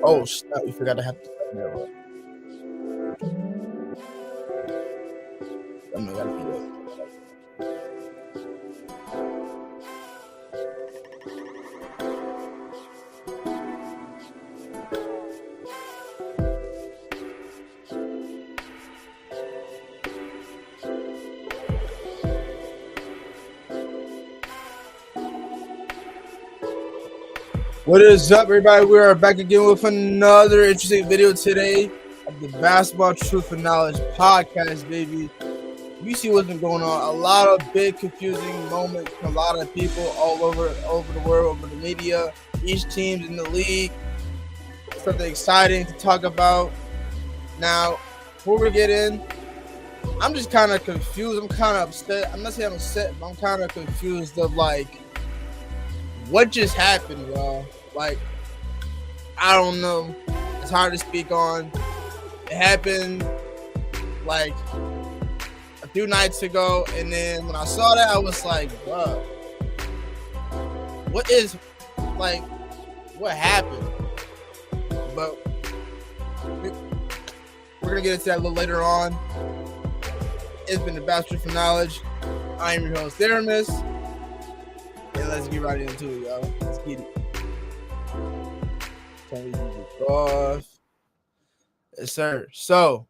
Oh snap! We forgot to have to there. I know, gotta be good. What is up, everybody? We are back again with another interesting video today of the Basketball Truth and Knowledge podcast, baby. You see what's been going on. A lot of big, confusing moments from a lot of people all over the world, over the media, each team's in the league. Something exciting to talk about. Now, before we get in, I'm just kind of confused. I'm kind of upset. I'm not saying I'm upset, but I'm kind of confused of like what just happened, y'all. Like, I don't know. It's hard to speak on. It happened like a few nights ago, and then when I saw that, I was like, "Bro, what happened?" But we're gonna get into that a little later on. It's been the Bastard for Knowledge. I am your host, Theramis, and let's get right into it, y'all. Let's get it. Turn these music off. Yes, sir. So,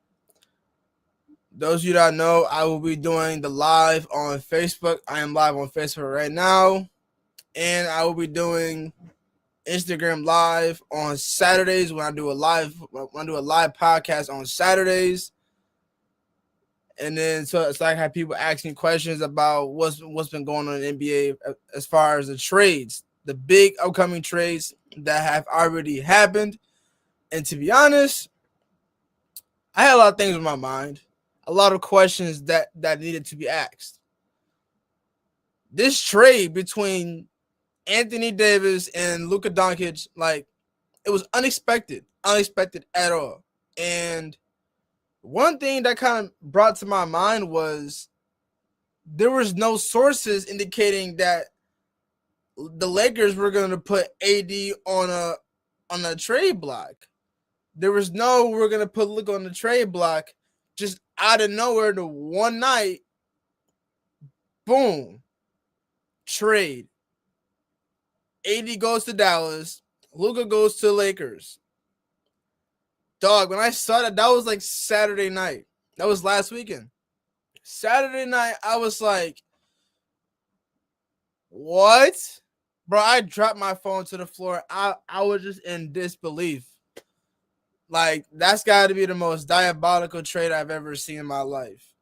those of you that know, I will be doing the live on Facebook. I am live on Facebook right now. And I will be doing Instagram live on Saturdays when I do a live podcast on Saturdays. And then so it's like I have people asking questions about what's been going on in the NBA as far as the trades, the big upcoming trades that have already happened. And to be honest, I had a lot of things in my mind, a lot of questions that needed to be asked. This trade between Anthony Davis and Luka Doncic, like, it was unexpected at all. And one thing that kind of brought to my mind was there was no sources indicating that the Lakers were going to put AD on a trade block. There was no we're going to put Luka on the trade block. Just out of nowhere, the one night, boom, trade. AD goes to Dallas. Luka goes to the Lakers. Dog, when I saw that was like Saturday night. That was last weekend. Saturday night, I was like, what? Bro, I dropped my phone to the floor. I was just in disbelief. Like, that's got to be the most diabolical trade I've ever seen in my life.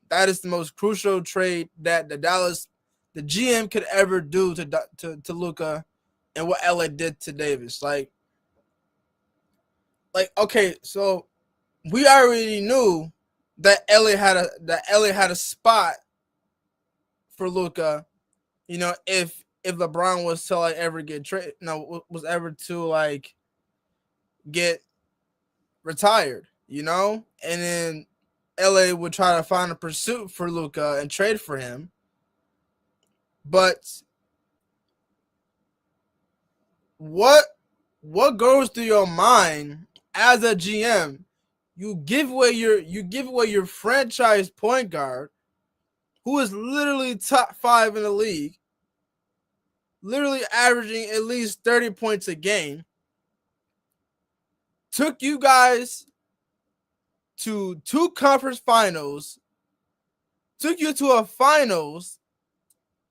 That is the most crucial trade that the GM could ever do to Luka, and what LA did to Davis. Like, okay, so we already knew that LA had a spot for Luka. You know, if LeBron was to like ever get was ever to like get retired, you know, and then LA would try to find a pursuit for Luka and trade for him. But what goes through your mind as a GM? You give away your franchise point guard, who is literally top 5 in the league, literally averaging at least 30 points a game. Took you guys to 2 conference finals, took you to a finals,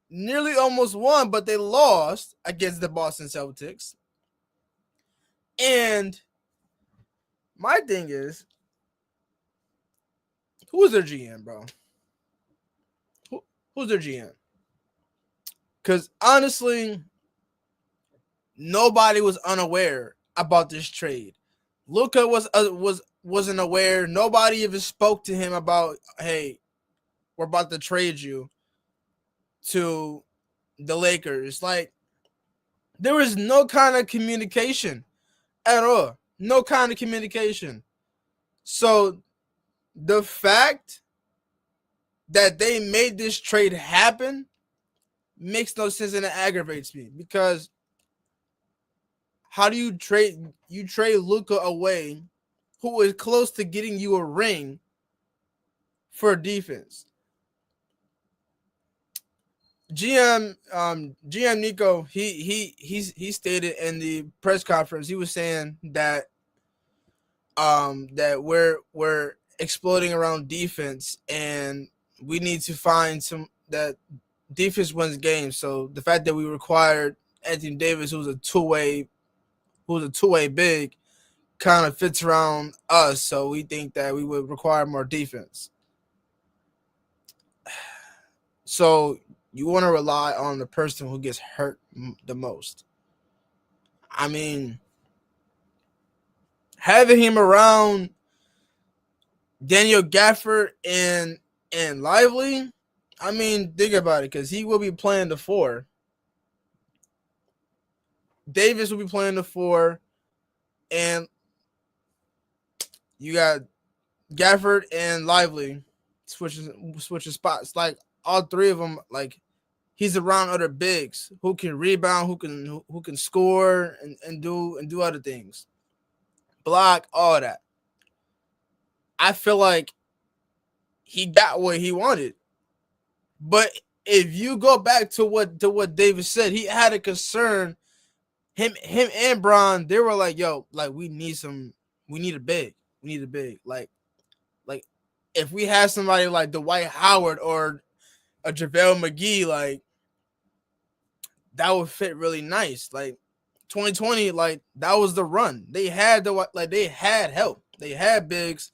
nearly almost won, but they lost against the Boston Celtics. And my thing is, who's their GM, bro? Who's their GM? Because honestly, nobody was unaware about this trade. Luka wasn't aware. Nobody even spoke to him about, hey, we're about to trade you to the Lakers. Like, there was no kind of communication at all. No kind of communication. So the fact that they made this trade happen makes no sense, and it aggravates me, because How do you trade Luka away, who is close to getting you a ring, for defense? GM Nico, he stated in the press conference, he was saying that that we're exploding around defense, and we need to find some that defense wins games. So the fact that we required Anthony Davis, who's a two-way big, kind of fits around us. So we think that we would require more defense. So you want to rely on the person who gets hurt the most. I mean, having him around Daniel Gafford and Lively, I mean, think about it, because he will be playing the 4. Davis will be playing the 4, and you got Gafford and Lively switching spots. Like, all three of them, like, he's around other bigs who can rebound, who can score and do other things, block, all that. I feel like he got what he wanted. But if you go back to what Davis said, he had a concern. Him and Bron, they were like, yo, like, we need a big. We need a big. Like if we had somebody like Dwight Howard or a JaVale McGee, like, that would fit really nice. Like 2020, like, that was the run. They had they had help. They had bigs.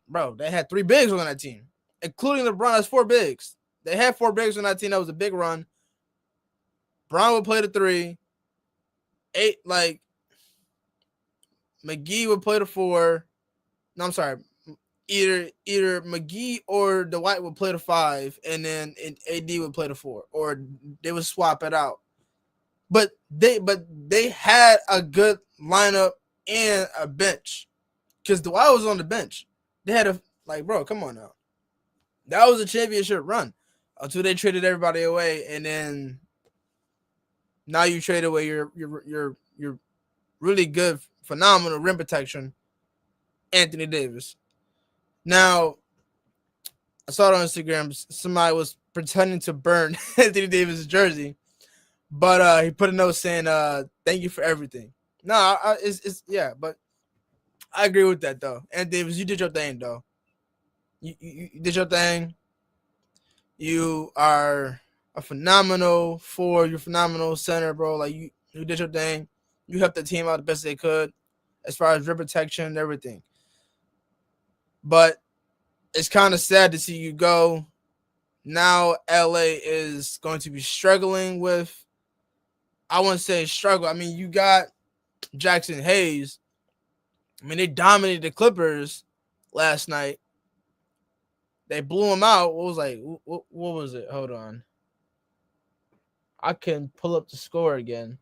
Bro, they had 3 bigs on that team, including LeBron. That's 4 bigs. They had 4 bigs on that team. That was a big run. Bron would play the 3. 8, like, McGee would play the 4. No, I'm sorry. Either McGee or Dwight would play the 5, and then AD would play the 4, or they would swap it out. But they had a good lineup and a bench, because Dwight was on the bench. They had a, like, bro, come on now. That was a championship run until they traded everybody away, and then now you trade away your really good, phenomenal rim protection, Anthony Davis. Now, I saw it on Instagram. Somebody was pretending to burn Anthony Davis' jersey, but he put a note saying, "Thank you for everything." No, it's yeah, but I agree with that though. And Davis, you did your thing though. You did your thing. You are a phenomenal 4. You're a phenomenal center, bro. Like, you did your thing. You helped the team out the best they could, as far as rim protection and everything. But it's kind of sad to see you go. Now LA is going to be struggling with, I wouldn't say struggle. I mean, you got Jackson Hayes. I mean, they dominated the Clippers last night. They blew them out. What was it? Hold on. I can pull up the score again.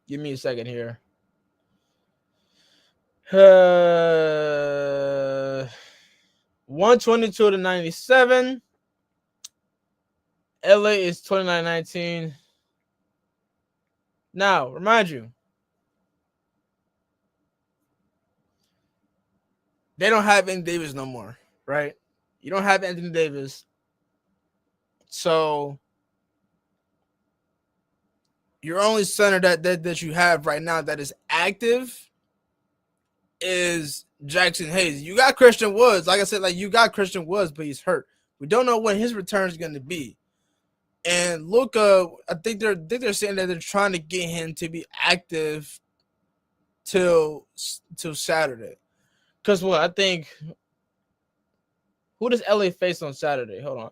Give me a second here. 122 to 97. LA is 29-19. Now, remind you, they don't have Anthony Davis no more, right? You don't have Anthony Davis. So your only center that you have right now that is active is Jackson Hayes. You got Christian Woods. Like I said, like, you got Christian Woods, but he's hurt. We don't know when his return is going to be. And Luka, I think they're saying that they're trying to get him to be active till Saturday. Because what I think, who does LA face on Saturday? Hold on,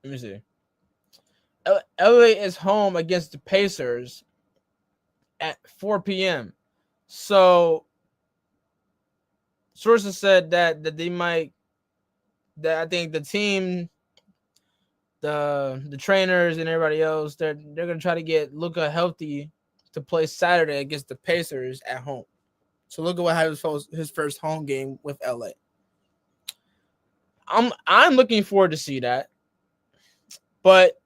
let me see. LA is home against the Pacers at 4 p.m. So sources said that they might, that I think the team, the trainers and everybody else, they're gonna try to get Luka healthy to play Saturday against the Pacers at home. So Luka will have his first home game with LA. I'm looking forward to see that. but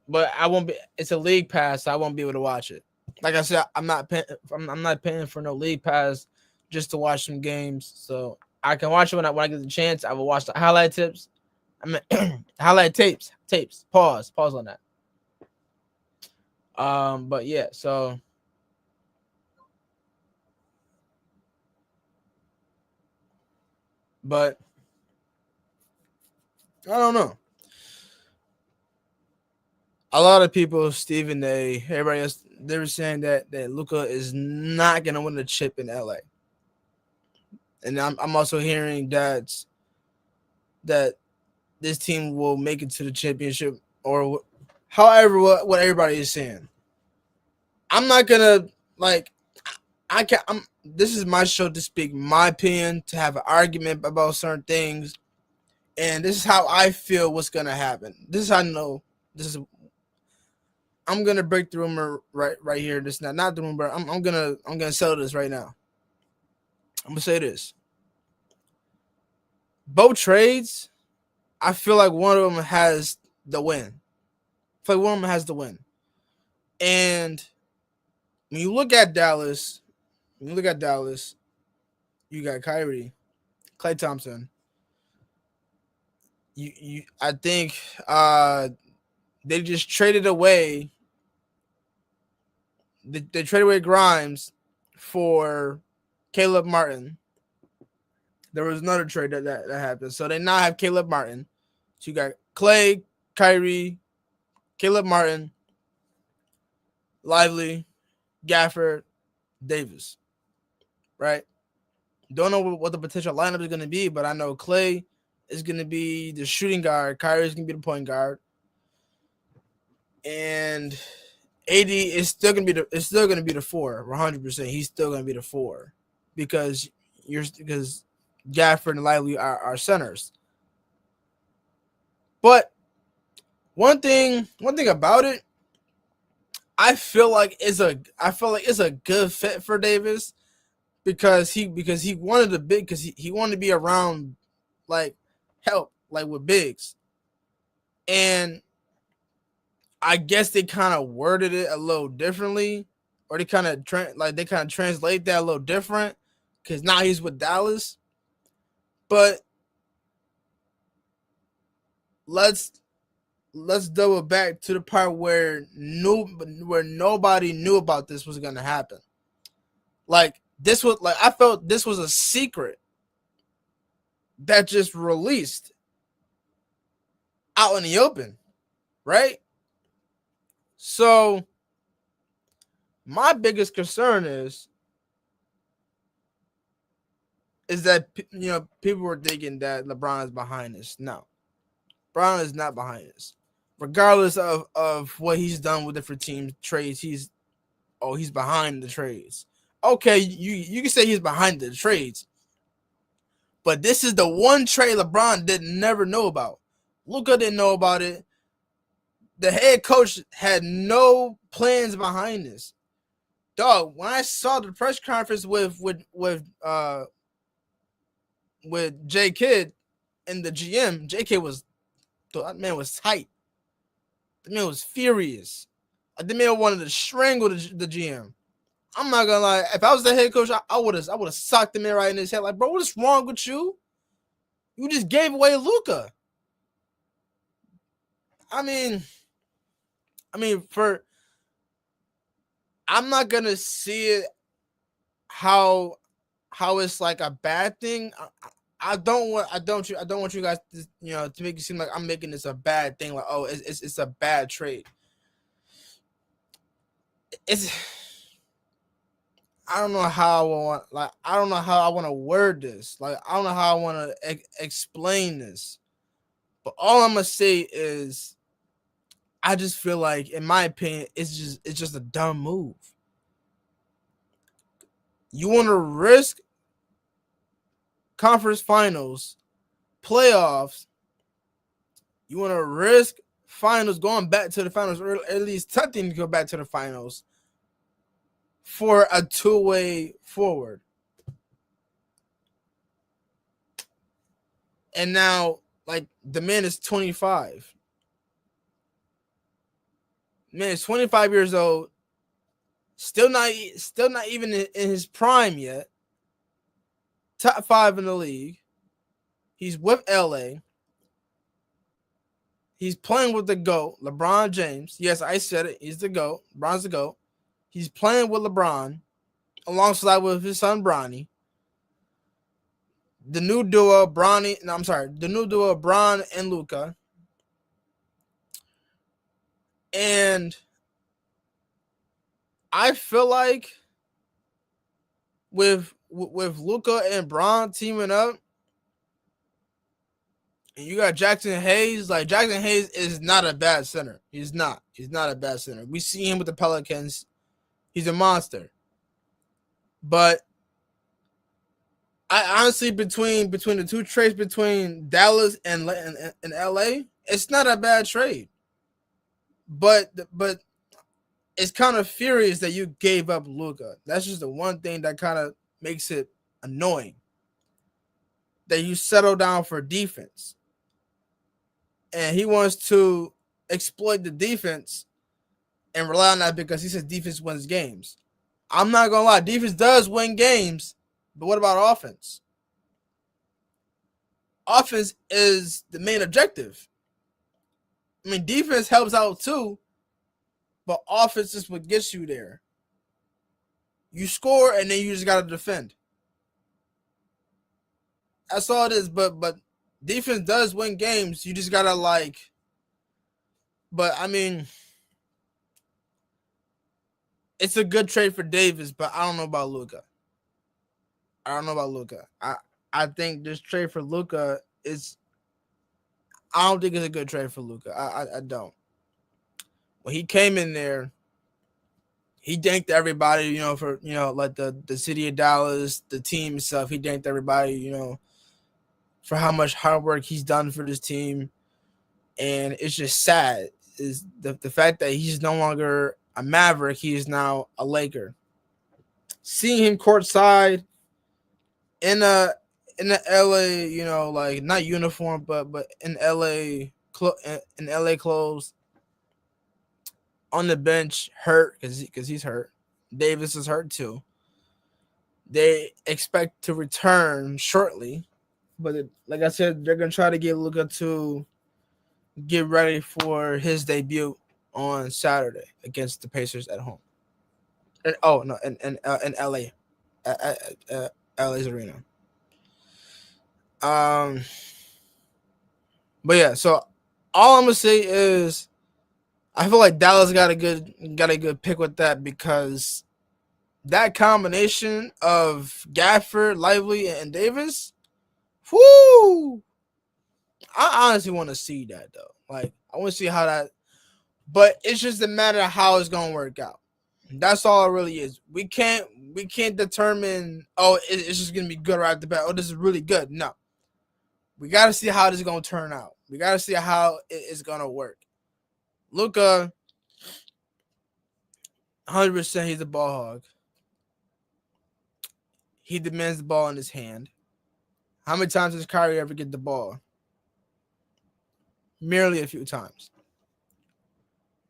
but I won't be. It's a league pass, so I won't be able to watch it. Like I said, I'm not paying for no league pass just to watch some games. So I can watch it when I get the chance. I will watch the highlight tips. I mean, highlight tapes. Pause on that. But yeah, so but I don't know. A lot of people, Stephen A, everybody else, they were saying that Luka is not gonna win the chip in LA. And I'm also hearing that this team will make it to the championship or however what everybody is saying. I'm not gonna like I can I'm this is my show to speak my opinion, to have an argument about certain things, and this is how I feel what's gonna happen. This is how I know this is I'm gonna break the rumor right here. This not the rumor. I'm gonna settle this right now. I'm gonna say this. Both trades, I feel like one of them has the win. I feel like one of them has the win. And when you look at Dallas, you got Kyrie, Klay Thompson. I think they just traded away. They traded away Grimes for Caleb Martin. There was another trade that happened. So they now have Caleb Martin. So you got Klay, Kyrie, Caleb Martin, Lively, Gafford, Davis. Right? Don't know what the potential lineup is going to be, but I know Klay is going to be the shooting guard. Kyrie is going to be the point guard. And AD is still going to be the 4, 100%. He's still going to be the 4 because Gafford and Lively are centers. But one thing about it, I feel like it's a good fit for Davis because he wanted he wanted to be around like help like with bigs, and I guess they kind of worded it a little differently, or they kind of translate that a little different because now he's with Dallas. But let's double back to the part where nobody knew about this was gonna happen. Like this was like I felt this was a secret that just released out in the open, right? So my biggest concern is that people were thinking that LeBron is behind this. No, LeBron is not behind this. Regardless of what he's done with different team trades, he's behind the trades. Okay, you can say he's behind the trades, but this is the one trade LeBron didn't never know about. Luka didn't know about it. The head coach had no plans behind this. Dog, when I saw the press conference with J Kidd and the GM, JK that man was tight. The man was furious. The man wanted to strangle the GM. I'm not gonna lie. If I was the head coach, I would have socked the man right in his head. Like, bro, what is wrong with you? You just gave away Luka. I mean, I'm not gonna see it how it's like a bad thing. I don't want you guys to make it seem like I'm making this a bad thing. Like, oh, it's a bad trade. I don't know how I want to word this. Like, I don't know how I want to explain this. But all I'm gonna say is, I just feel like, in my opinion, it's just a dumb move. You want to risk conference finals, playoffs. You want to risk finals, going back to the finals, or at least attempting to go back to the finals for a two-way forward. And now, like, the man is 25. Man is 25 years old, still not even in his prime yet. Top 5 in the league. He's with LA. He's playing with the GOAT, LeBron James. Yes, I said it. He's the GOAT. LeBron's the GOAT. He's playing with LeBron alongside with his son Bronny. The new duo, the new duo, Bron and Luka. And I feel like with Luka and Bron teaming up, and you got Jackson Hayes. Like, Jackson Hayes is not a bad center. He's not. He's not a bad center. We see him with the Pelicans. He's a monster. But I honestly, between the two trades between Dallas and LA, it's not a bad trade. But it's kind of furious that you gave up Luka. That's just the one thing that kind of makes it annoying. That you settle down for defense. And he wants to exploit the defense and rely on that because he says defense wins games. I'm not going to lie. Defense does win games, but what about offense? Offense is the main objective. I mean, defense helps out too, but offense is what gets you there. You score, and then you just got to defend. That's all it is, but defense does win games. You just got to, but I mean, it's a good trade for Davis, but I don't know about Luka. I think this trade for Luka I don't think it's a good trade for Luka. I don't. When he came in there, he thanked everybody, for, like the city of Dallas, the team and stuff. He thanked everybody, for how much hard work he's done for this team. And it's just sad is the fact that he's no longer a Maverick. He is now a Laker. Seeing him courtside in the LA, not uniform, but in LA clothes, on the bench, hurt because he's hurt. Davis is hurt too. They expect to return shortly, but like I said, they're gonna try to get Luka to get ready for his debut on Saturday against the Pacers at home. In LA, LA's arena. But yeah, so all I'm gonna say is I feel like Dallas got a good pick with that because that combination of Gafford, Lively, and Davis, whoo! I honestly want to see that though. Like, I want to see how that, but it's just a matter of how it's gonna work out. That's all it really is. We can't determine. Oh, it's just gonna be good right off the bat. Oh, this is really good. No, we got to see how this is gonna turn out. We got to see how it's gonna work. Luka, 100%, he's a ball hog. He demands the ball in his hand. How many times does Kyrie ever get the ball? Merely a few times.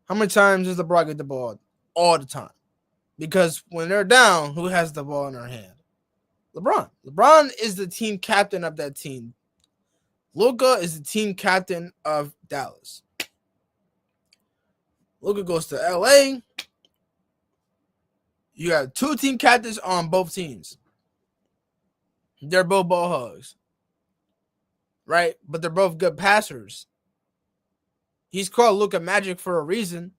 How many times does LeBron get the ball? All the time. Because when they're down, who has the ball in their hand? LeBron. LeBron is the team captain of that team. Luka is the team captain of Dallas. Luka goes to LA. You have two team captains on both teams. They're both ball hogs. Right? But they're both good passers. He's called Luka Magic for a reason.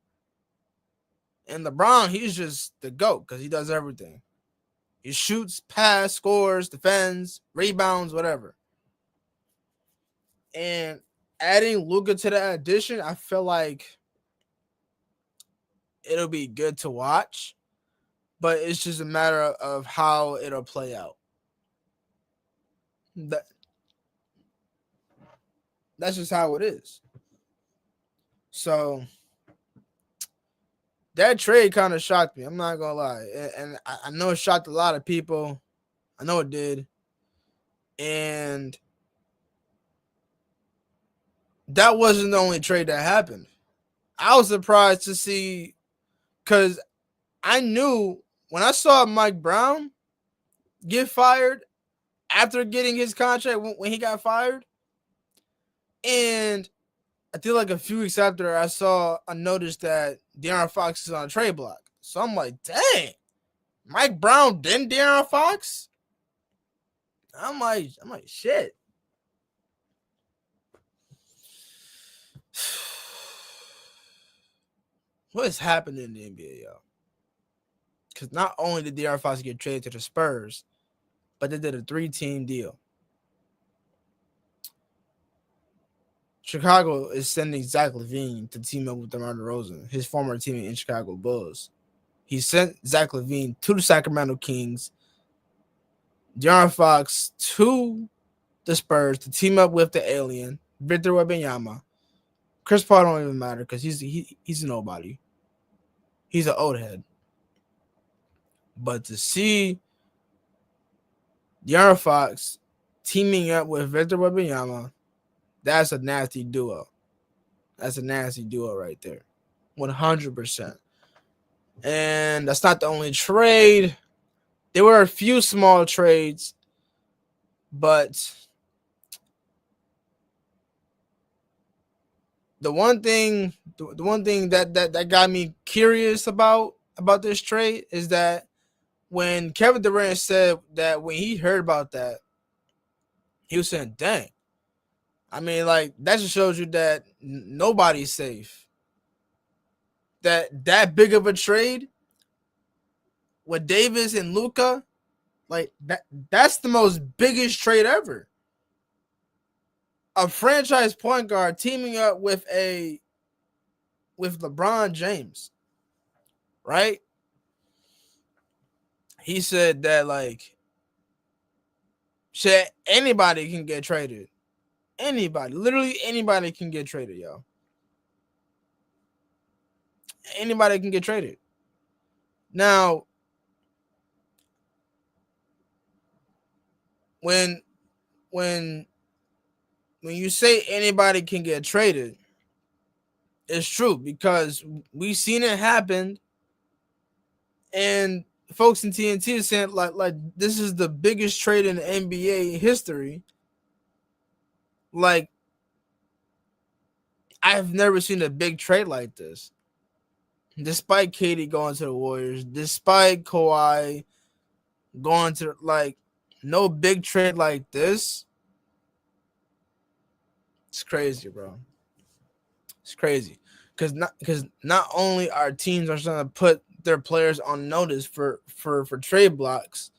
And LeBron, he's just the GOAT because he does everything. He shoots, passes, scores, defends, rebounds, whatever. And adding Luka to that addition, I feel like it'll be good to watch. But it's just a matter of how it'll play out. That's just how it is. So that trade kind of shocked me. I'm not gonna lie, and I know it shocked a lot of people. I know it did, and that wasn't the only trade that happened. I was surprised to see because I knew when I saw Mike Brown get fired after getting his contract when he got fired, and I think like a few weeks after I noticed that De'Aaron Fox is on a trade block. So I'm like, dang, Mike Brown then De'Aaron Fox? I'm like, shit. What is happening in the NBA, yo? Because not only did De'Aaron Fox get traded to the Spurs, but they did a 3-team deal. Chicago is sending Zach LaVine to team up with DeMar DeRozan, his former teammate in Chicago Bulls. He sent Zach LaVine to the Sacramento Kings, De'Aaron Fox to the Spurs to team up with the alien, Victor Wembanyama. Chris Paul don't even matter because he's a nobody. He's an old head. But to see De'Aaron Fox teaming up with Victor Wembanyama, that's a nasty duo. That's a nasty duo right there. 100%. And that's not the only trade. There were a few small trades, but the one thing that got me curious about this trade is that when Kevin Durant said that when he heard about that, he was saying, dang. I mean, like, that just shows you that nobody's safe. That big of a trade with Davis and Luka, like that's the most biggest trade ever. A franchise point guard teaming up with LeBron James, right? He said that like shit, anybody can get traded. Anybody, literally anybody can get traded, yo. Anybody can get traded. Now, when you say anybody can get traded, it's true because we've seen it happen, and folks in TNT are saying like this is the biggest trade in NBA history. Like, I've never seen a big trade like this. Despite KD going to the Warriors, despite Kawhi going to, like, no big trade like this. It's crazy, bro. It's crazy. Because not only our teams are trying to put their players on notice for trade blocks,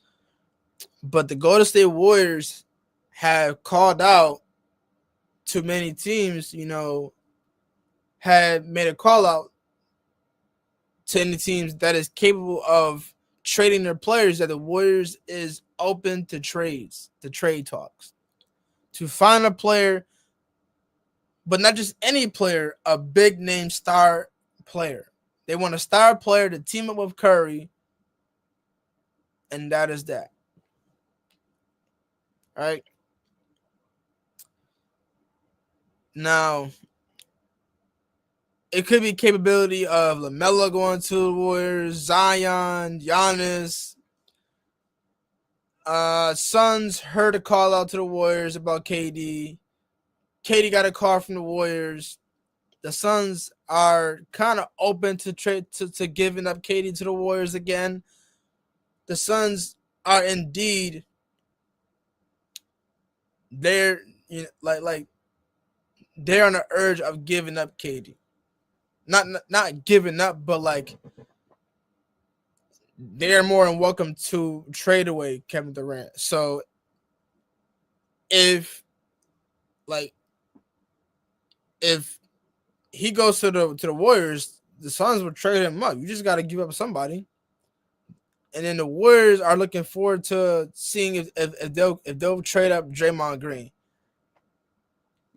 but the Golden State Warriors have called out to many teams, had made a call out to any teams that is capable of trading their players, that the Warriors is open to trades, to trade talks, to find a player, but not just any player, a big name star player. They want a star player to team up with Curry, and that is that. All right. Now, it could be capability of LaMelo going to the Warriors, Zion, Giannis. Suns heard a call out to the Warriors about KD. KD got a call from the Warriors. The Suns are kind of open to trade to giving up KD to the Warriors again. The Suns are indeed they're like they're on the urge of giving up KD. Not giving up, but like they're more than welcome to trade away Kevin Durant. So if he goes to the Warriors, the Suns will trade him up. You just got to give up somebody. And then the Warriors are looking forward to seeing if they'll trade up Draymond Green.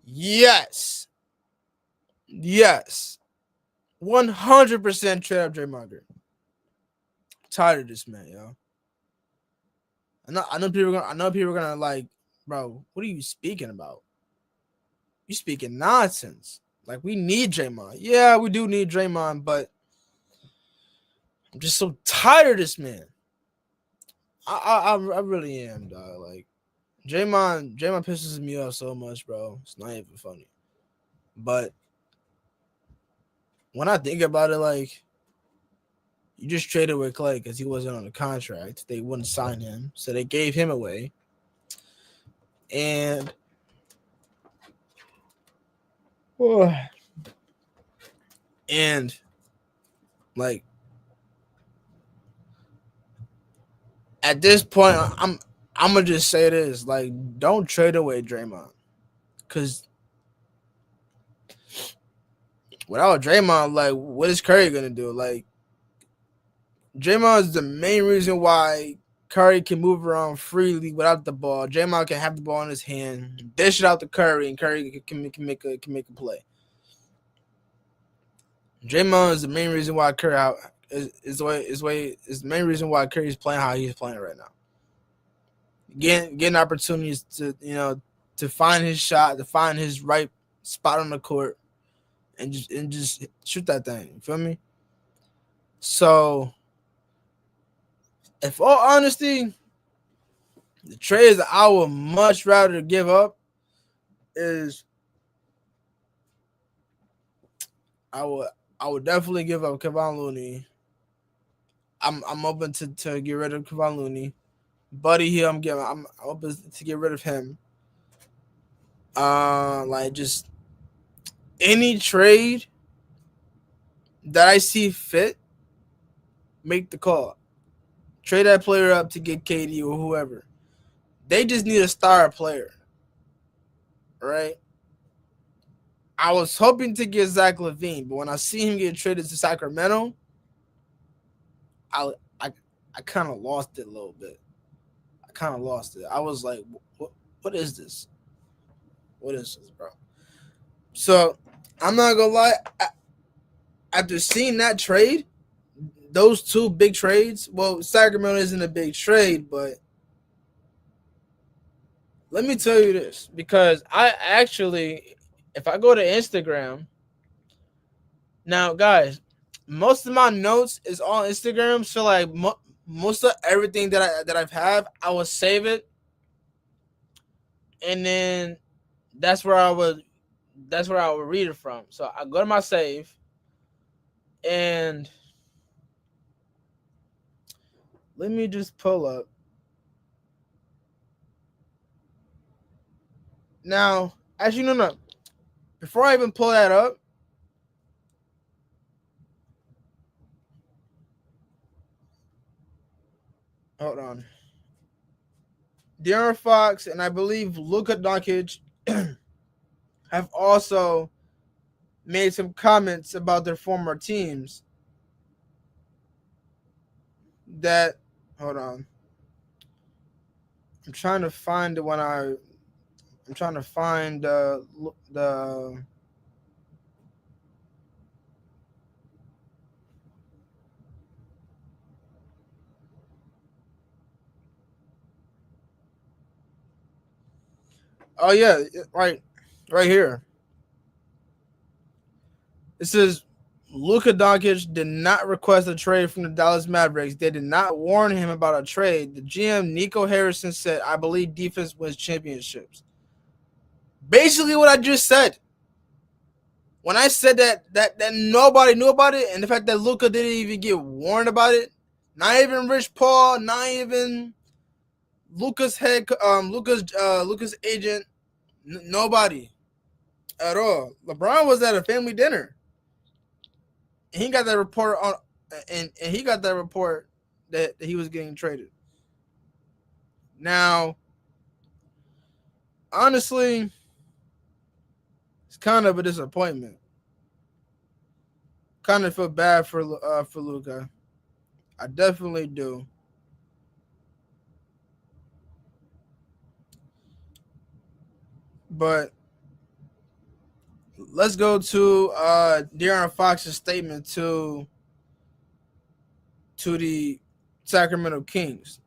Yes. 100% trade up Draymond Green. I'm tired of this, man, yo. I know people are gonna like, bro, what are you speaking about? You speaking nonsense. Like, we need Draymond. Yeah, we do need Draymond, but I'm just so tired of this man. I really am, dog. Like, Draymond pisses me off so much, bro. It's not even funny. But when I think about it, like, you just traded with Clay because he wasn't on the contract. They wouldn't sign him, so they gave him away. And and like at this point, I'm gonna just say this: like, don't trade away Draymond, because without Draymond, like, what is Curry gonna do? Like, Draymond is the main reason why Curry can move around freely without the ball. Draymond can have the ball in his hand, dish it out to Curry, and Curry can make a play. Draymond is the main reason why Curry is the main reason why Curry's playing how he's playing right now. Getting opportunities to find his shot, to find his right spot on the court, and just shoot that thing. You feel me? So, if all honesty, the trades I would much rather give up is I would definitely give up Kevon Looney. I'm open to get rid of Kevon Looney. Buddy Hill, I'm open to get rid of him. Like, just any trade that I see fit, make the call. Trade that player up to get KD or whoever. They just need a star player, right? I was hoping to get Zach LaVine, but when I see him get traded to Sacramento, I kind of lost it a little bit. I was like, what is this? What is this, bro? So, I'm not gonna lie. After seeing that trade, those two big trades, well, Sacramento isn't a big trade, but let me tell you this, because I actually, if I go to Instagram, now, guys, most of my notes is on Instagram, so like most of everything that I've had, I will save it, and then that's where I would read it from. So I go to my save, and let me just pull up. Now, as you know, before I even pull that up, hold on. De'Aaron Fox and I believe Luka Doncic have also made some comments about their former teams. That, hold on. I'm trying to find the one I'm trying to find the oh yeah, right here. It says Luka Doncic did not request a trade from the Dallas Mavericks. They did not warn him about a trade. The GM Nico Harrison said, "I believe defense wins championships." Basically, what I just said. When I said that nobody knew about it, and the fact that Luka didn't even get warned about it, not even Rich Paul, not even Luka's Luka's agent, nobody at all. LeBron was at a family dinner. And he got that report on, and he got that report that he was getting traded. Now, honestly, it's kind of a disappointment. Kind of feel bad for Luka. I definitely do. But let's go to De'Aaron Fox's statement to the Sacramento Kings.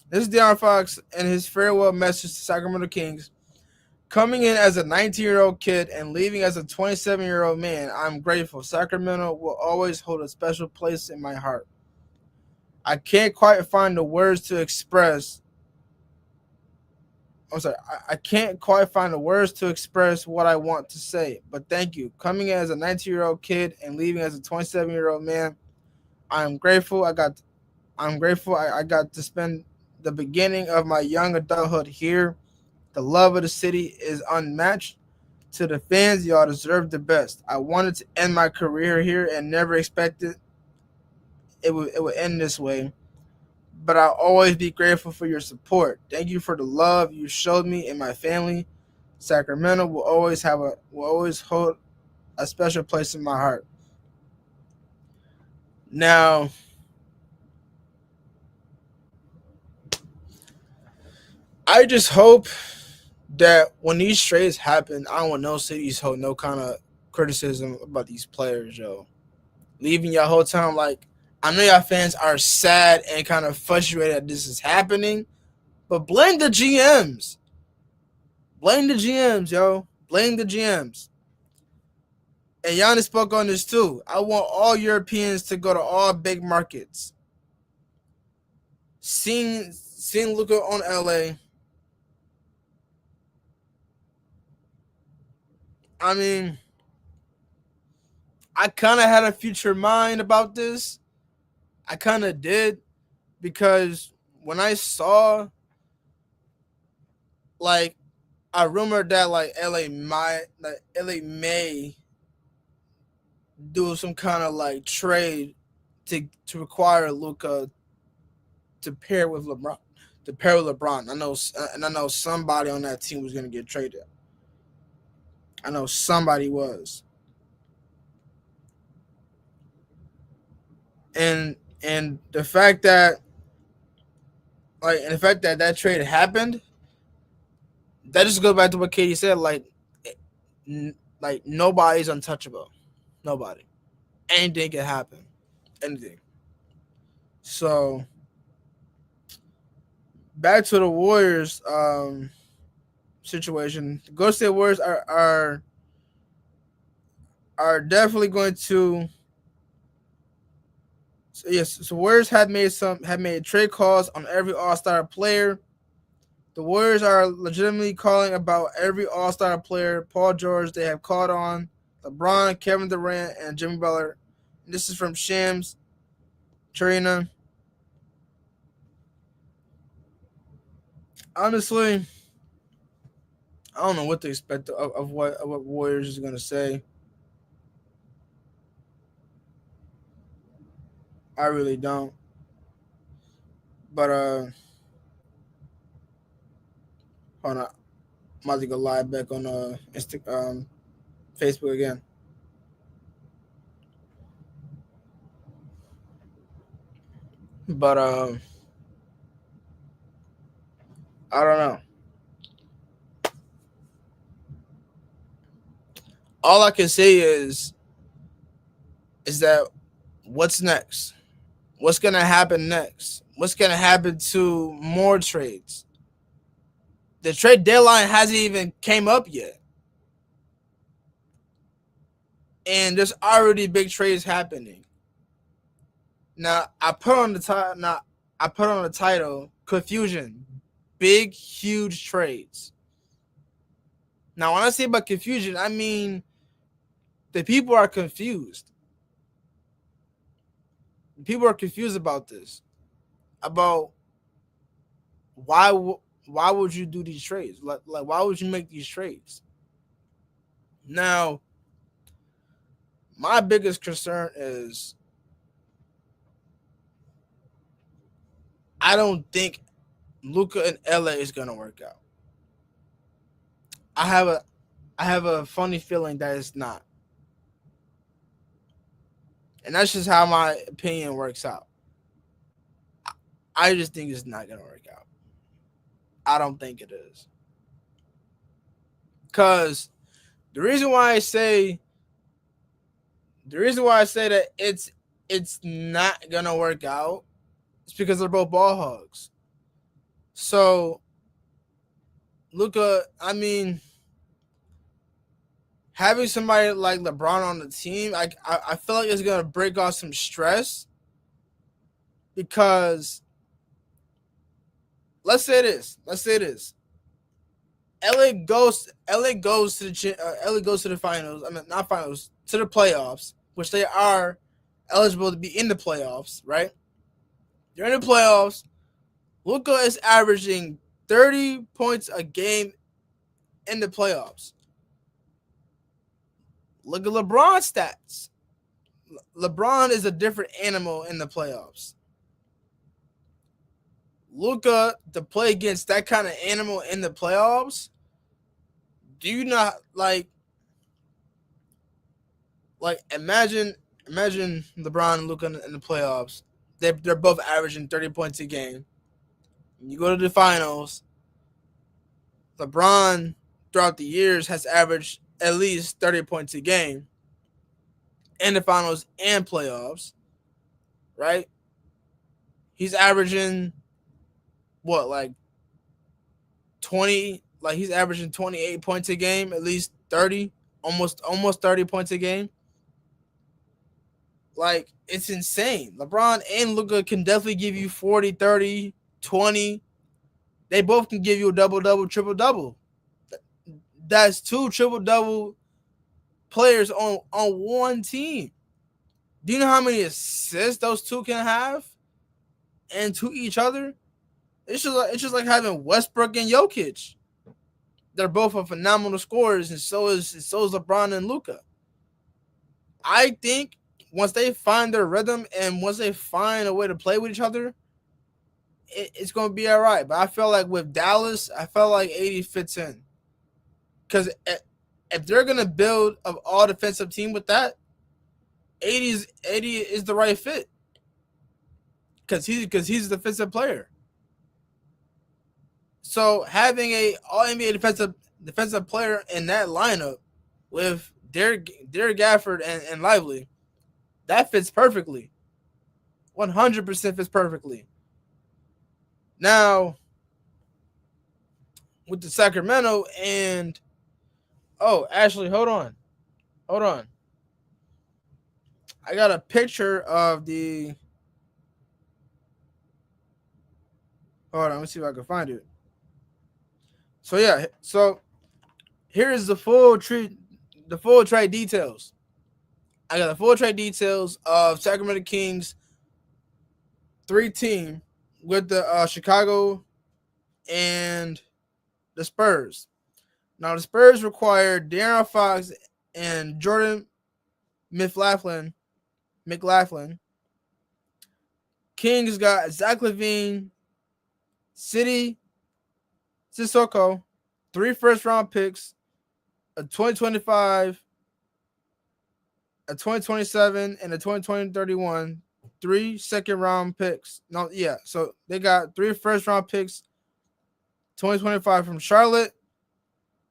This is De'Aaron Fox and his farewell message to Sacramento Kings. Coming in as a 19-year-old kid and leaving as a 27-year-old man, I'm grateful. Sacramento will always hold a special place in my heart. I can't quite find the words to express. I'm sorry, I can't quite find the words to express what I want to say, but thank you. Coming in as a 19-year-old kid and leaving as a 27-year-old man, I'm grateful. I'm grateful I got to spend the beginning of my young adulthood here. The love of the city is unmatched. To the fans, y'all deserve the best. I wanted to end my career here and never expected it would end this way. But I'll always be grateful for your support. Thank you for the love you showed me and my family. Sacramento will always hold a special place in my heart. Now, I just hope that when these trades happen, I don't want no cities hold no kind of criticism about these players, yo. Leaving your whole time, like, I know y'all fans are sad and kind of frustrated that this is happening, but blame the GMs. Blame the GMs, yo. Blame the GMs. And Giannis spoke on this too. I want all Europeans to go to all big markets. Seeing Luka on LA. I mean, I kind of had a future mind about this. I kind of did because when I saw like a rumor that like LA may do some kind of like trade to require Luka to pair with LeBron. To pair with LeBron, I know somebody on that team was gonna get traded. I know somebody was, and the fact that that trade happened, that just goes back to what Katie said. Like nobody's untouchable, nobody. Anything can happen, anything. So back to the Warriors situation. The Golden State Warriors are definitely going to. So yes, so Warriors have made trade calls on every All-Star player. The Warriors are legitimately calling about every All-Star player. Paul George, they have called on LeBron, Kevin Durant, and Jimmy Butler. And this is from Shams Charina. Honestly, I don't know what to expect of what Warriors is going to say. I really don't. But hold on, I'm about to go live back on Facebook again. But I don't know. All I can say is that what's next? What's gonna happen next? What's gonna happen to more trades? The trade deadline hasn't even came up yet, and there's already big trades happening. Now I put on the title confusion, big huge trades. Now when I say about confusion, I mean the people are confused. People are confused about this, about why why would you do these trades? Like why would you make these trades? Now, my biggest concern is I don't think Luka in LA is gonna work out. I have a I have a funny feeling that it's not. And that's just how my opinion works out. I just think it's not gonna work out. I don't think it is. Cause the reason why I say that it's not gonna work out is because they're both ball hogs. So Luka, I mean, having somebody like LeBron on the team, I feel like it's gonna break off some stress because let's say this. LA goes to the finals. I mean, not finals, to the playoffs, which they are eligible to be in the playoffs, right? They're in the playoffs. Luka is averaging 30 points a game in the playoffs. Look at LeBron's stats. LeBron is a different animal in the playoffs. Luka, to play against that kind of animal in the playoffs, do you not like imagine LeBron and Luka in the playoffs? They're both averaging 30 points a game. You go to the finals. LeBron throughout the years has averaged at least 30 points a game in the finals and playoffs, right? He's averaging what, like 20, like he's averaging 28 points a game, at least 30, almost 30 points a game. Like, it's insane. LeBron and Luka can definitely give you 40, 30, 20. They both can give you a double-double, triple-double. That's two triple-double players on one team. Do you know how many assists those two can have? And to each other? It's just like having Westbrook and Jokic. They're both phenomenal scorers, and so is LeBron and Luka. I think once they find their rhythm and once they find a way to play with each other, it's going to be all right. But I feel like with Dallas, I felt like AD fits in. Because if they're going to build an all-defensive team with that, AD is the right fit. Because he's a defensive player. So having a All-NBA defensive player in that lineup with Derek Gafford and Lively, that fits perfectly. 100% fits perfectly. Now, with the Sacramento and Ashley, hold on. I got a picture of the. Hold on, let me see if I can find it. So yeah, here is the full trade details. I got the full trade details of Sacramento Kings 3-team with the Chicago and the Spurs. Now the Spurs require De'Aaron Fox and Jordan McLaughlin. Kings got Zach LaVine, City Sissoko, 3 first-round picks, a 2025, a 2027, and a 2031, 3 second-round picks. No, yeah, so they got 3 first-round picks, 2025 from Charlotte,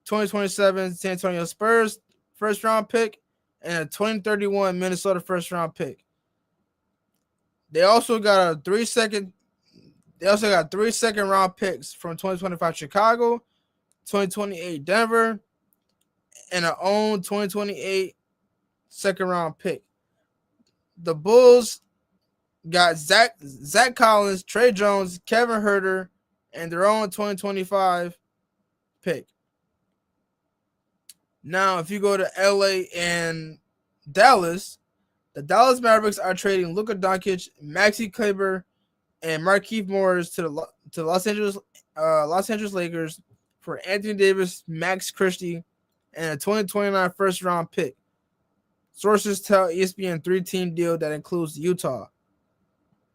2027 San Antonio Spurs first-round pick, and a 2031 Minnesota first-round pick. They also got 3 second-round picks from 2025 Chicago, 2028 Denver, and an own 2028 second-round pick. The Bulls got Zach Collins, Trey Jones, Kevin Huerter, and their own 2025 pick. Now, if you go to LA and Dallas, the Dallas Mavericks are trading Luka Doncic, Maxi Kleber, and Markieff Morris to the Los Angeles Lakers for Anthony Davis, Max Christie, and a 2029 first-round pick. Sources tell ESPN 3-team deal that includes Utah.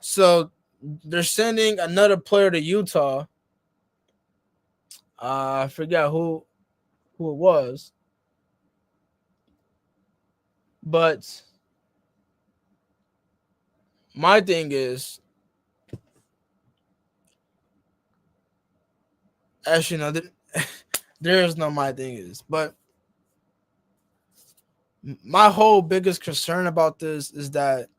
So they're sending another player to Utah. I forgot who it was. But my thing is, actually, no, there is no my thing is. But my whole biggest concern about this is that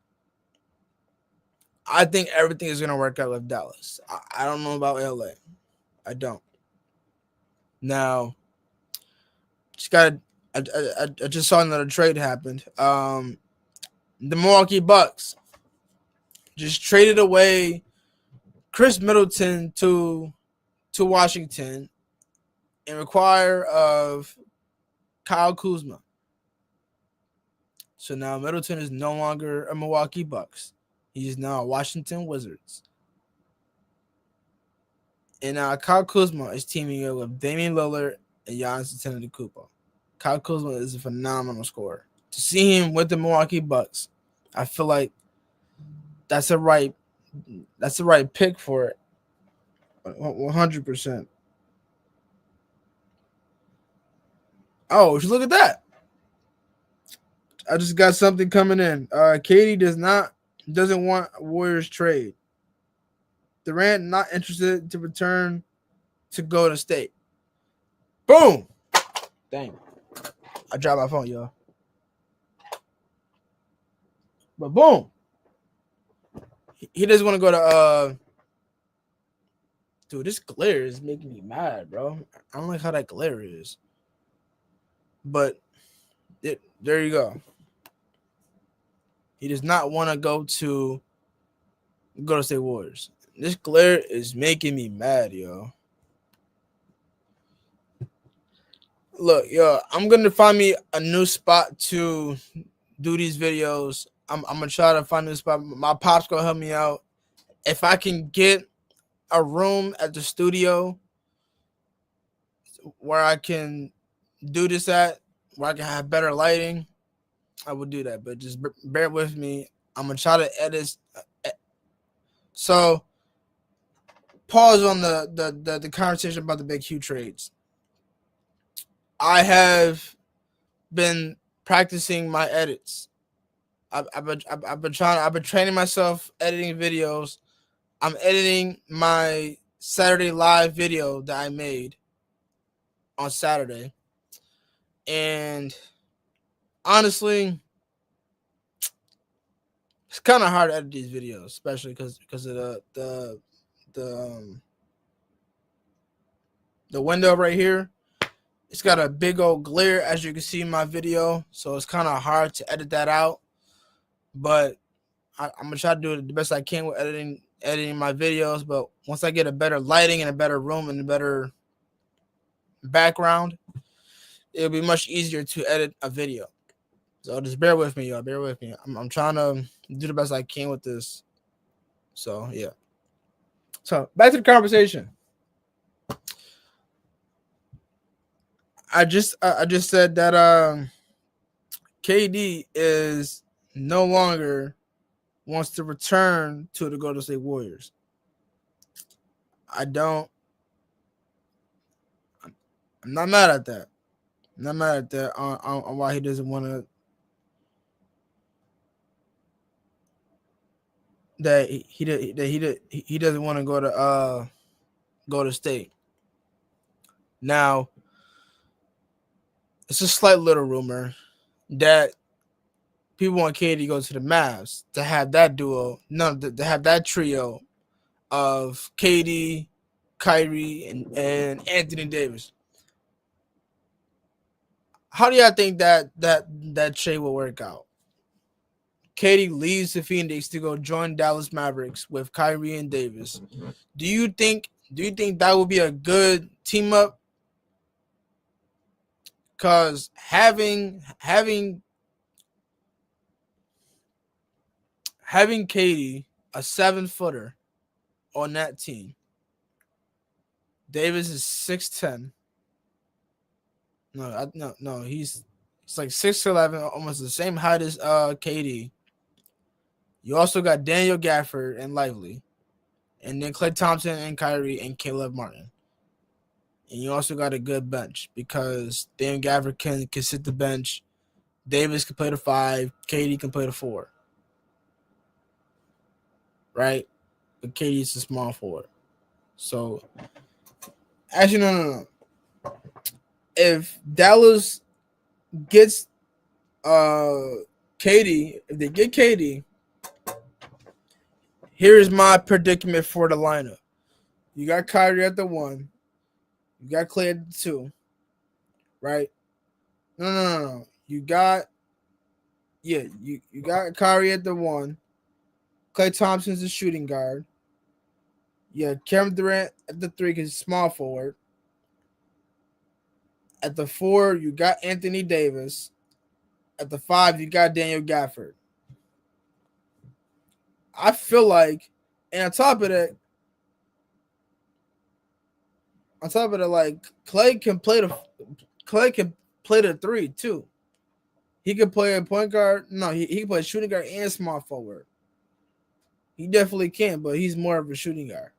I think everything is going to work out with Dallas. I don't know about LA. I don't. Now, I just saw another trade happened. The Milwaukee Bucks just traded away Chris Middleton to Washington in require of Kyle Kuzma. So now Middleton is no longer a Milwaukee Bucks. He's now a Washington Wizards. And now Kyle Kuzma is teaming up with Damian Lillard and Giannis Antetokounmpo. Kyle Kuzma is a phenomenal scorer. To see him with the Milwaukee Bucks, I feel like that's the right pick for it. 100%. Oh, look at that. I just got something coming in. Katie doesn't want a Warriors trade. Durant not interested to return to Golden State. Boom. Dang. I dropped my phone, y'all. But boom. He doesn't want to go to dude, this glare is making me mad, bro. I don't like how that glare is. But there you go. He does not want to go to Golden State Warriors. This glare is making me mad, yo. Look, yo, I'm gonna find me a new spot to do these videos. I'm gonna try to find a new spot. My pop's gonna help me out. If I can get a room at the studio where I can do this at, where I can have better lighting, I will do that. But just bear with me. I'm gonna try to edit. So pause on the conversation about the Big Q trades. I have been practicing my edits. I've been training myself editing videos. I'm editing my Saturday live video that I made on Saturday, and honestly, it's kind of hard to edit these videos, especially because of the window right here. It's got a big old glare, as you can see in my video, so it's kind of hard to edit that out. But I'm gonna try to do it the best I can with editing my videos. But once I get a better lighting and a better room and a better background, it'll be much easier to edit a video. So just bear with me, y'all. Bear with me. I'm trying to do the best I can with this. So yeah. So back to the conversation. I just said that KD is no longer wants to return to the Golden State Warriors. I'm not mad at that. I'm not mad at that on why he doesn't want to. That he doesn't want to go to state. Now, it's a slight little rumor that people want KD to go to the Mavs to have that duo, to have that trio of KD, Kyrie, and Anthony Davis. How do y'all think that trade will work out? KD leaves the Phoenix to go join Dallas Mavericks with Kyrie and Davis. Do you think that would be a good team up? Because having KD, a 7-footer, on that team. Davis is 6'10". No, he's like 6'11", almost the same height as KD. You also got Daniel Gafford and Lively, and then Klay Thompson and Kyrie and Caleb Martin. And you also got a good bench because Daniel Gafford can sit the bench. Davis can play the 5. KD can play the 4. Right? But KD is a small forward. So, actually, no. If Dallas gets KD, if they get KD, here's my predicament for the lineup. You got Kyrie at the 1. You got Klay at the 2. Right? No. You got you got Kyrie at the 1. Klay Thompson's the shooting guard. Yeah, Kevin Durant at the 3 because he's small forward. At the 4, you got Anthony Davis. At the 5, you got Daniel Gafford. I feel like, and on top of that, like Klay can play the 3 too. He can play a point guard. No, he can play shooting guard and small forward. He definitely can, but he's more of a shooting guard.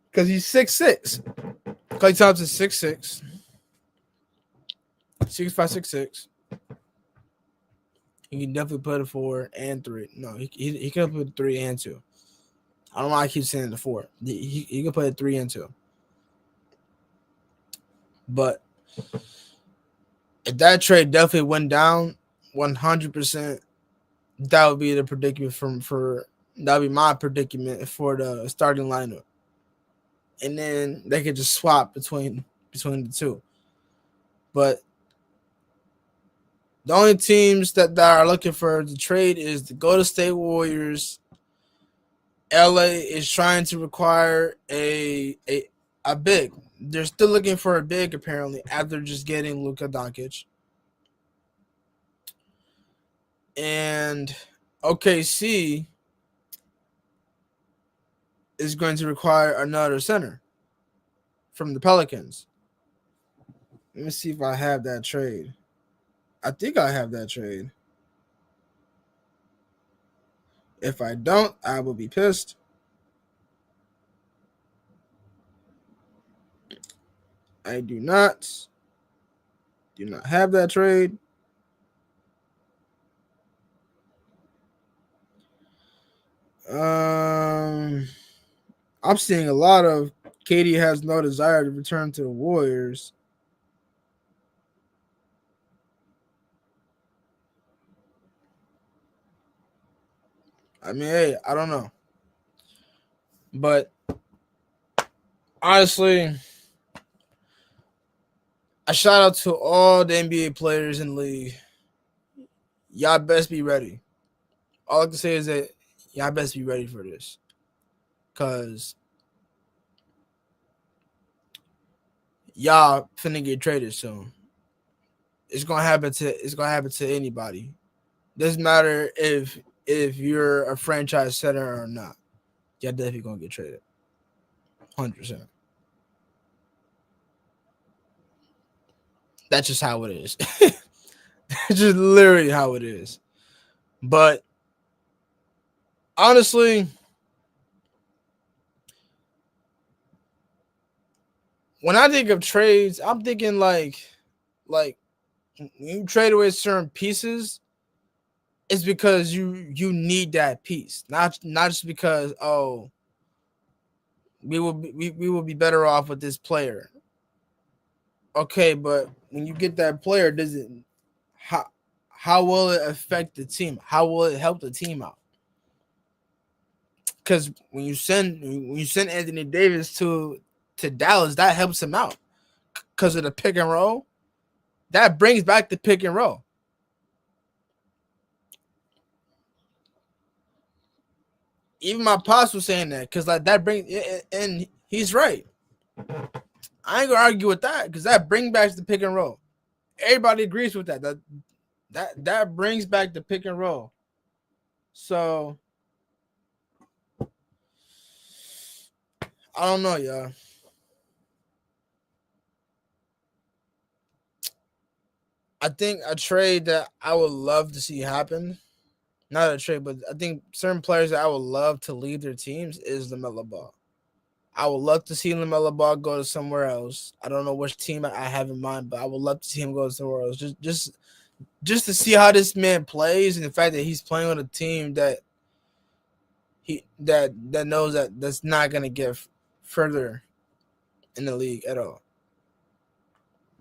Because he's 6'6". Klay Thompson's 6'6". 6'5", 6'6". He can definitely play the 4 and 3. No, he can play the 3 and 2. I don't know why I keep saying the 4. He can play the 3 and 2. But if that trade definitely went down 100%, that would be the predicament that would be my predicament for the starting lineup. And then they could just swap between the two. But the only teams that are looking for the trade is the Golden State Warriors. LA is trying to require a big. They're still looking for a big, apparently, after just getting Luka Doncic. And OKC is going to require another center from the Pelicans. Let me see if I have that trade. I think I have that trade. If I don't, I will be pissed. I do not have that trade. I'm seeing a lot of KD has no desire to return to the Warriors. I mean, hey, I don't know. But honestly, a shout out to all the NBA players in the league. Y'all best be ready. All I can say is that y'all best be ready for this. Because y'all finna get traded soon. It's gonna happen to anybody. Doesn't matter if you're a franchise center or not. Y'all definitely gonna get traded. 100%. That's just how it is. That's just literally how it is. But honestly, when I think of trades, I'm thinking like you trade away certain pieces, it's because you need that piece, not just because we will be better off with this player. Okay, but when you get that player, does it how will it affect the team? How will it help the team out? Because when you send Anthony Davis to Dallas, that helps him out because of the pick and roll. That brings back the pick and roll. Even my pops was saying that because like that brings, and he's right. I ain't gonna argue with that because that brings back the pick and roll. Everybody agrees with that. That brings back the pick and roll. So I don't know, y'all. I think a trade that I would love to see happen, not a trade, but I think certain players that I would love to leave their teams is LaMelo Ball. I would love to see LaMelo Ball go to somewhere else. I don't know which team I have in mind, but I would love to see him go somewhere else. Just to see how this man plays and the fact that he's playing with a team that knows that's not gonna get further in the league at all.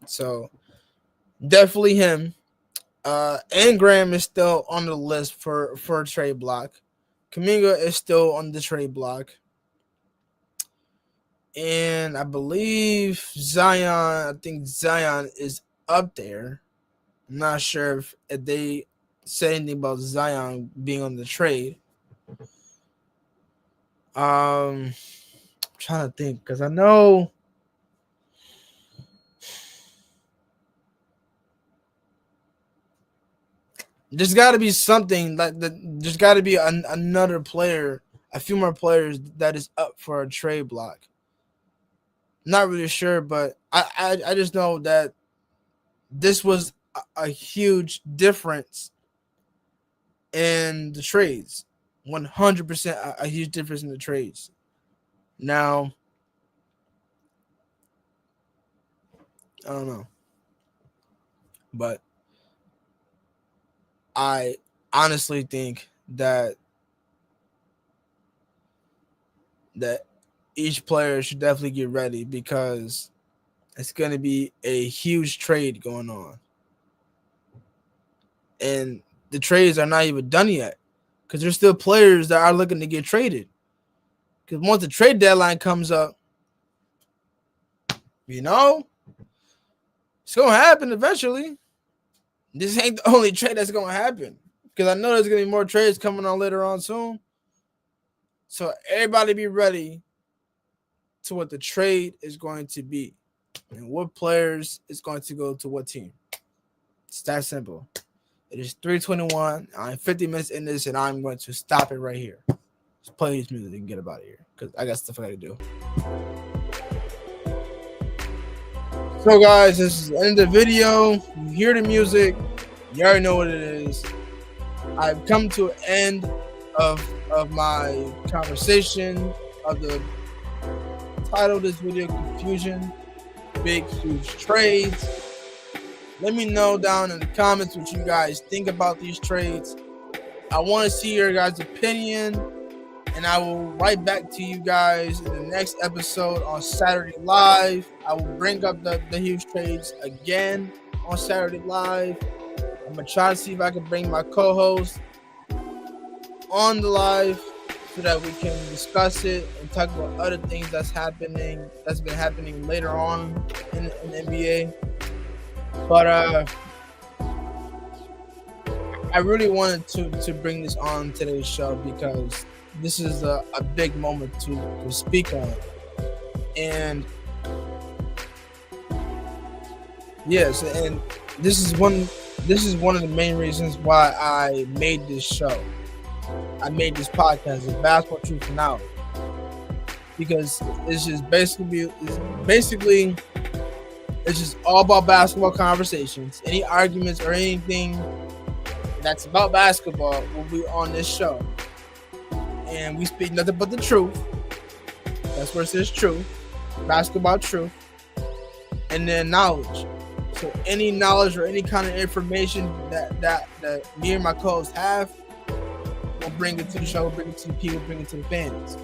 So definitely him. Ingram is still on the list for a trade block. Kuminga is still on the trade block. And I believe Zion, I think Zion is up there. I'm not sure if they said anything about Zion being on the trade. I'm trying to think because I know there's got to be something there's got to be another player, a few more players that is up for a trade block. Not really sure, but I just know that this was a huge difference in the trades. 100% a huge difference in the trades. Now, I don't know, but I honestly think that each player should definitely get ready because it's going to be a huge trade going on. And the trades are not even done yet because there's still players that are looking to get traded. Because once the trade deadline comes up, it's going to happen eventually. This ain't the only trade that's going to happen because I know there's going to be more trades coming on later on soon. So everybody be ready to what the trade is going to be and what players is going to go to what team. It's that simple. It is 3:21. I'm 50 minutes in this, and I'm going to stop it right here. Just play this music and get up out of here because I got stuff I got to do. So, guys, this is the end of the video. You hear the music. You already know what it is. I've come to an end of my conversation of the title of this video, Confusion, Big Huge Trades. Let me know down in the comments what you guys think about these trades. I want to see your guys' opinion, and I will write back to you guys in the next episode on Saturday Live. I will bring up the huge trades again on Saturday Live. I'm going to try to see if I can bring my co-host on the live so that we can discuss it and talk about other things that's been happening later on in the NBA. But I really wanted to bring this on today's show because this is a big moment to speak on. And yes, and this is one of the main reasons why I made this show. I made this podcast, the Basketball Truth and Knowledge, because it's just basically it's just all about basketball conversations. Any arguments or anything that's about basketball will be on this show, and we speak nothing but the truth. That's where it says truth, basketball truth, and then knowledge. So any knowledge or any kind of information that me and my co-hosts have, we'll bring it to the show, we'll bring it to the people, bring it to the fans.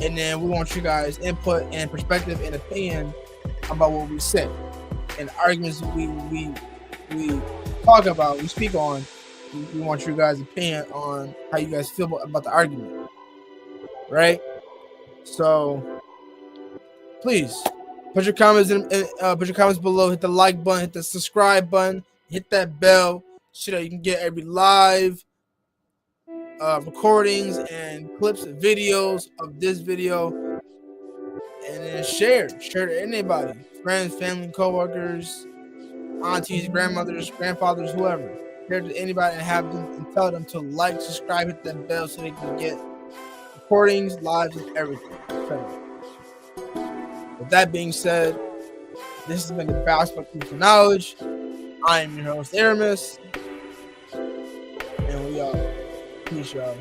And then we want you guys' input and perspective and opinion about what we say. And arguments we talk about, we speak on, we want you guys' opinion on how you guys feel about the argument. Right? So please put your comments below, hit the like button, hit the subscribe button, hit that bell so that you can get every live recordings and clips and videos of this video, and then share to anybody, friends, family, co-workers, aunties, grandmothers, grandfathers, whoever. Share to anybody and have them and tell them to like, subscribe, hit that bell so they can get recordings, lives, and everything. Okay. With that being said, this has been the Basketball Truth and Knowledge. I am your host, Aramis, and we are. Peace, y'all.